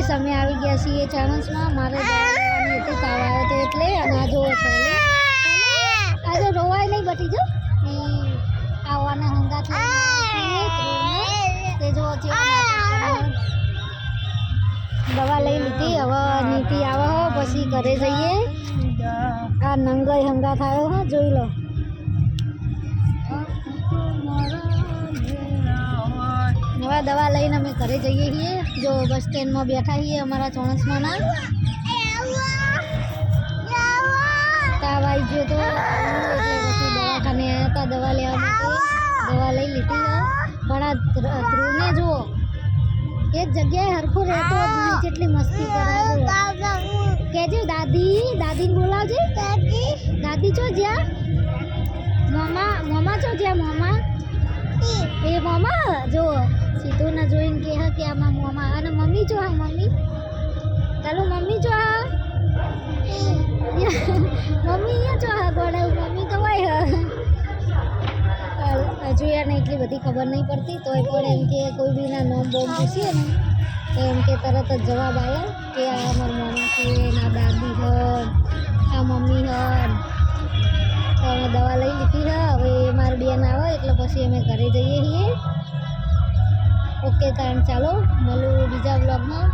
Guys અમે આવી ગયા છીએ ચાણસમાં. મારે દવા લેવાની હતી, તાવ આવ્યો હતો એટલે. અને આ જો આજે રોવાય નહીં બટી જો આવવાના હંગા તે જો દવા લઈ લીધી. હવે નીતિ આવે પછી ઘરે જઈએ. આ નંગાઈ હંગા થયો હા જોઈ લો. નવા દવા લઈને અમે ઘરે જઈએ છીએ. જો બસ સ્ટેન્ડમાં બેઠા છીએ અમારા ચોણસમાંના. તાવ આવી ગયો તો એટલે પછી દવાખાને આવ્યા હતા દવા લેવા માટે. દવા લઈ લીધી પણ આ ધ્રુવને જુઓ એક જગ્યાએ હરખું રહેતો જેટલી મસ્તી કરે. કહેજો દાદી દાદીને બોલાવજે. દાદી છો જ્યાં મોમા છો જ્યાં મોમા એ મોમા જો સીધું ને જોઈને કહે કે આમાં મોમા. અને મમ્મી જો હા મમ્મી ચાલો મમ્મી જો હા મમ્મી અહીંયા જો હા ગોળે મમ્મી તો હોય હજુ યાર એટલી બધી ખબર નહીં પડતી તોય પણ એમ કે કોઈ બીના નોમ બોમ પૂછીએ ને તો એમ કે તરત જ જવાબ આવ્યા કે આ અમારા મોમા છે ના દાદી હન આ મમ્મી હન. તો અમે દવા લઈ લીધી છે. હવે મારી બેન આવે એટલે પછી અમે ઘરે જઈએ છીએ. ઓકે તાણ ચાલો મળું બીજા બ્લોગમાં.